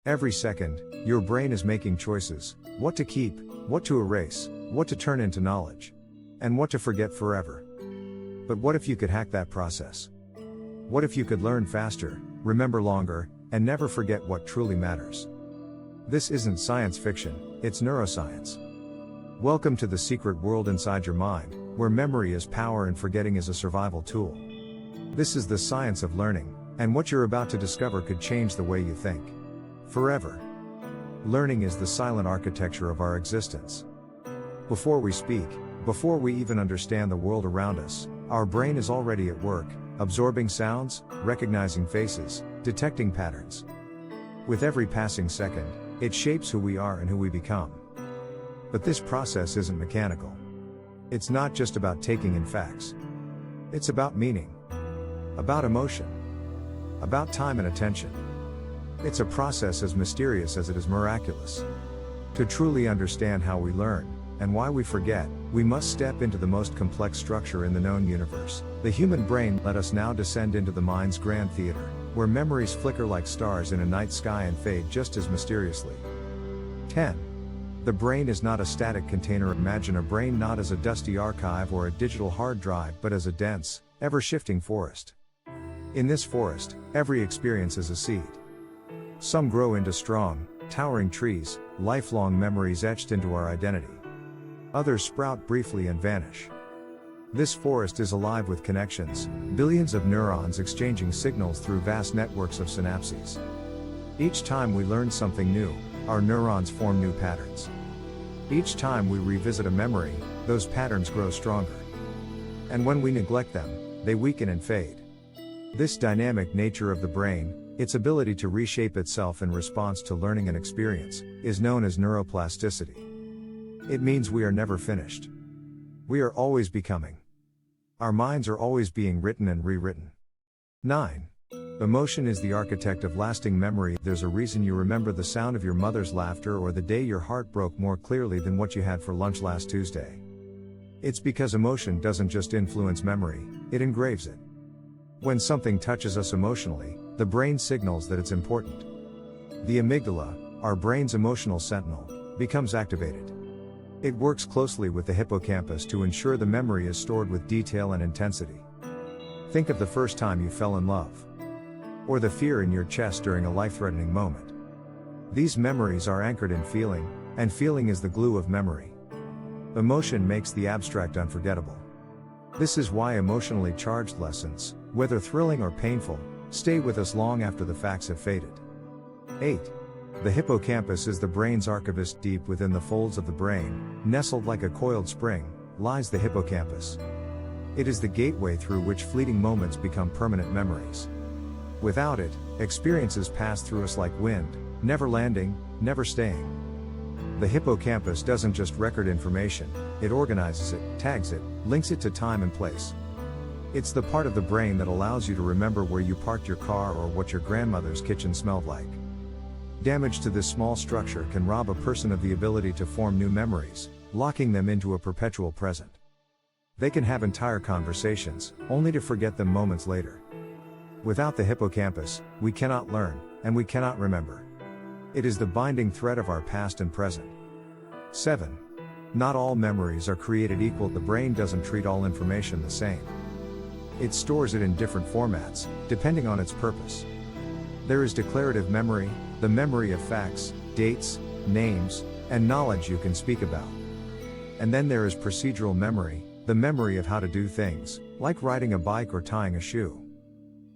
Every second, your brain is making choices: what to keep, what to erase, what to turn into knowledge, and what to forget forever. But what if you could hack that process? What if you could learn faster, remember longer, and never forget what truly matters? This isn't science fiction, it's neuroscience. Welcome to the secret world inside your mind, where memory is power and forgetting is a survival tool. This is the science of learning, and what you're about to discover could change the way you think. Forever. Learning is the silent architecture of our existence. Before we speak, before we even understand the world around us, our brain is already at work, absorbing sounds, recognizing faces, detecting patterns. With every passing second, it shapes who we are and who we become. But this process isn't mechanical. It's not just about taking in facts. It's about meaning, about emotion, about time and attention. It's a process as mysterious as it is miraculous. To truly understand how we learn, and why we forget, we must step into the most complex structure in the known universe, the human brain. Let us now descend into the mind's grand theater, where memories flicker like stars in a night sky and fade just as mysteriously. 10. The brain is not a static container. Imagine a brain not as a dusty archive or a digital hard drive, but as a dense, ever-shifting forest. In this forest, every experience is a seed. Some grow into strong, towering trees, lifelong memories etched into our identity. Others sprout briefly and vanish. This forest is alive with connections, billions of neurons exchanging signals through vast networks of synapses. Each time we learn something new, our neurons form new patterns. Each time we revisit a memory, those patterns grow stronger. And when we neglect them, they weaken and fade. This dynamic nature of the brain, its ability to reshape itself in response to learning and experience, is known as neuroplasticity. It means we are never finished. We are always becoming. Our minds are always being written and rewritten. 9. Emotion is the architect of lasting memory. There's a reason you remember the sound of your mother's laughter or the day your heart broke more clearly than what you had for lunch last Tuesday. It's because emotion doesn't just influence memory, it engraves it. When something touches us emotionally, the brain signals that it's important. The amygdala, our brain's emotional sentinel, becomes activated. It works closely with the hippocampus to ensure the memory is stored with detail and intensity. Think of the first time you fell in love, or the fear in your chest during a life-threatening moment. These memories are anchored in feeling, and feeling is the glue of memory. Emotion makes the abstract unforgettable. This is why emotionally charged lessons, whether thrilling or painful, stay with us long after the facts have faded. 8. The hippocampus is the brain's archivist. Deep within the folds of the brain, nestled like a coiled spring, lies the hippocampus. It is the gateway through which fleeting moments become permanent memories. Without it, experiences pass through us like wind, never landing, never staying. The hippocampus doesn't just record information, it organizes it, tags it, links it to time and place. It's the part of the brain that allows you to remember where you parked your car or what your grandmother's kitchen smelled like. Damage to this small structure can rob a person of the ability to form new memories, locking them into a perpetual present. They can have entire conversations, only to forget them moments later. Without the hippocampus, we cannot learn, and we cannot remember. It is the binding thread of our past and present. 7. Not all memories are created equal. The brain doesn't treat all information the same. It stores it in different formats, depending on its purpose. There is declarative memory, the memory of facts, dates, names, and knowledge you can speak about. And then there is procedural memory, the memory of how to do things, like riding a bike or tying a shoe.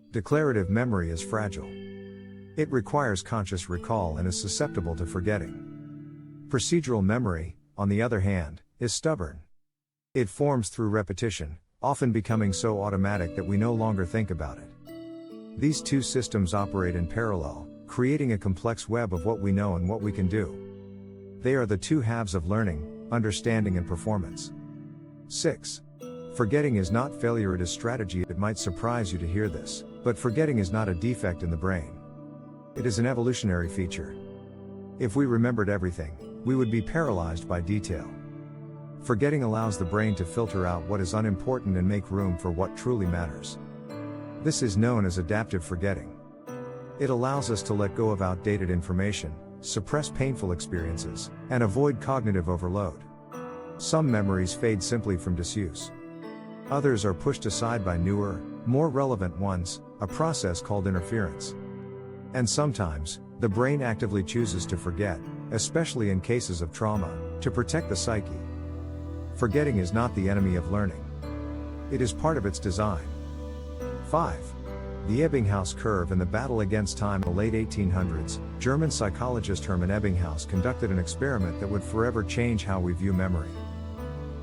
Declarative memory is fragile. It requires conscious recall and is susceptible to forgetting. Procedural memory, on the other hand, is stubborn. It forms through repetition, often becoming so automatic that we no longer think about it. These two systems operate in parallel, creating a complex web of what we know and what we can do. They are the two halves of learning, understanding and performance. 6. Forgetting is not failure, it is strategy. It might surprise you to hear this, but forgetting is not a defect in the brain. It is an evolutionary feature. If we remembered everything, we would be paralyzed by detail. Forgetting allows the brain to filter out what is unimportant and make room for what truly matters. This is known as adaptive forgetting. It allows us to let go of outdated information, suppress painful experiences, and avoid cognitive overload. Some memories fade simply from disuse. Others are pushed aside by newer, more relevant ones, a process called interference. And sometimes, the brain actively chooses to forget, especially in cases of trauma, to protect the psyche. Forgetting is not the enemy of learning. It is part of its design. 5. The Ebbinghaus curve. In the battle against time in the late 1800s, German psychologist Hermann Ebbinghaus conducted an experiment that would forever change how we view memory.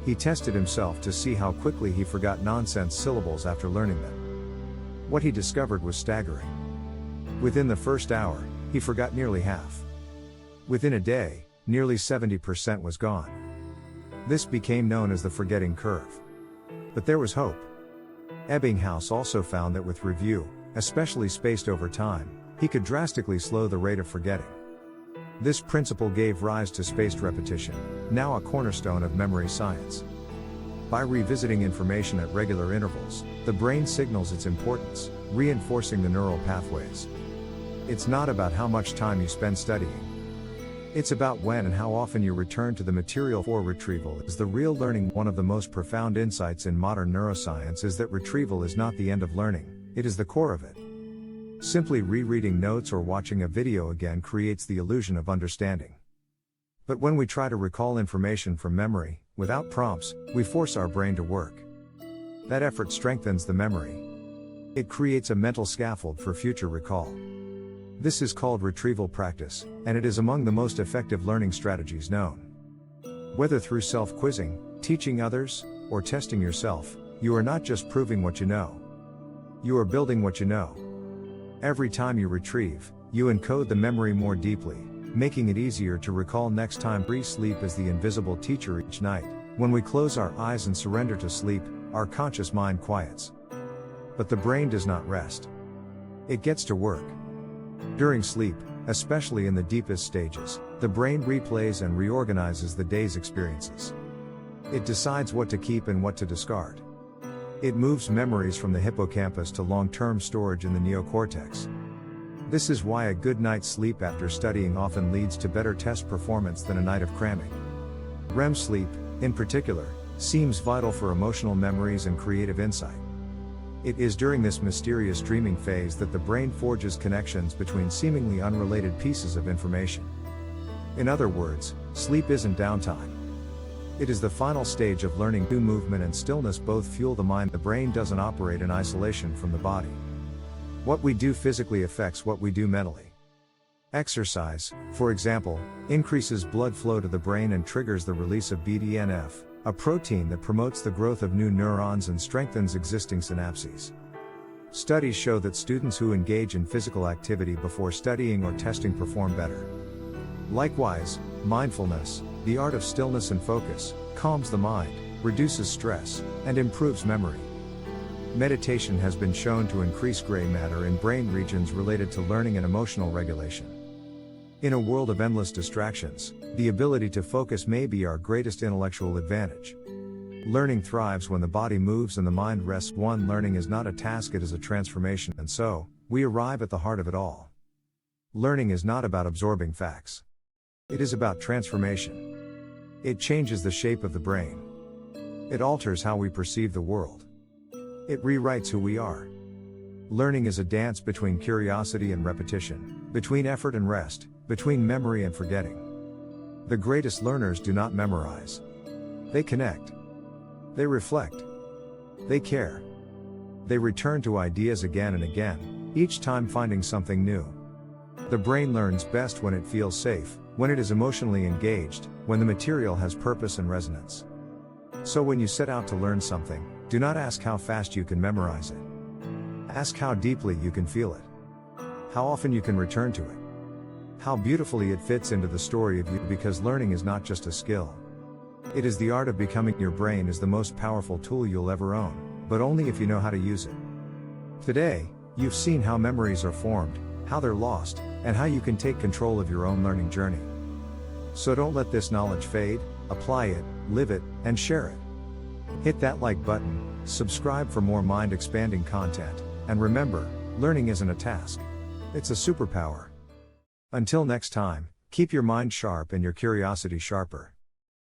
He tested himself to see how quickly he forgot nonsense syllables after learning them. What he discovered was staggering. Within the first hour, he forgot nearly half. Within a day, nearly 70% was gone. This became known as the forgetting curve. But there was hope. Ebbinghaus also found that with review, especially spaced over time, he could drastically slow the rate of forgetting. This principle gave rise to spaced repetition, now a cornerstone of memory science. By revisiting information at regular intervals, the brain signals its importance, reinforcing the neural pathways. It's not about how much time you spend studying. It's about when and how often you return to the material for retrieval is the real learning. One of the most profound insights in modern neuroscience is that retrieval is not the end of learning, it is the core of it. Simply rereading notes or watching a video again creates the illusion of understanding. But when we try to recall information from memory, without prompts, we force our brain to work. That effort strengthens the memory. It creates a mental scaffold for future recall. This is called retrieval practice, and it is among the most effective learning strategies known. Whether through self-quizzing, teaching others, or testing yourself, you are not just proving what you know. You are building what you know. Every time you retrieve, you encode the memory more deeply, making it easier to recall next time. Sleep is the invisible teacher. Each night, when we close our eyes and surrender to sleep, our conscious mind quiets. But the brain does not rest. It gets to work. During sleep, especially in the deepest stages, the brain replays and reorganizes the day's experiences. It decides what to keep and what to discard. It moves memories from the hippocampus to long-term storage in the neocortex. This is why a good night's sleep after studying often leads to better test performance than a night of cramming. REM sleep, in particular, seems vital for emotional memories and creative insight. It is during this mysterious dreaming phase that the brain forges connections between seemingly unrelated pieces of information. In other words, sleep isn't downtime. It is the final stage of learning. Movement and stillness both fuel the mind. The brain doesn't operate in isolation from the body. What we do physically affects what we do mentally. Exercise, for example, increases blood flow to the brain and triggers the release of BDNF, a protein that promotes the growth of new neurons and strengthens existing synapses. Studies show that students who engage in physical activity before studying or testing perform better. Likewise, mindfulness, the art of stillness and focus, calms the mind, reduces stress, and improves memory. Meditation has been shown to increase gray matter in brain regions related to learning and emotional regulation. In a world of endless distractions, the ability to focus may be our greatest intellectual advantage. Learning thrives when the body moves and the mind rests. Learning is not a task, it is a transformation, and so, we arrive at the heart of it all. Learning is not about absorbing facts. It is about transformation. It changes the shape of the brain. It alters how we perceive the world. It rewrites who we are. Learning is a dance between curiosity and repetition, between effort and rest, between memory and forgetting. The greatest learners do not memorize. They connect. They reflect. They care. They return to ideas again and again, each time finding something new. The brain learns best when it feels safe, when it is emotionally engaged, when the material has purpose and resonance. So when you set out to learn something, do not ask how fast you can memorize it. Ask how deeply you can feel it. How often you can return to it. How beautifully it fits into the story of you, because learning is not just a skill. It is the art of becoming. Your brain is the most powerful tool you'll ever own, but only if you know how to use it. Today, you've seen how memories are formed, how they're lost, and how you can take control of your own learning journey. So don't let this knowledge fade, apply it, live it, and share it. Hit that like button, subscribe for more mind-expanding content, and remember, learning isn't a task. It's a superpower. Until next time, keep your mind sharp and your curiosity sharper.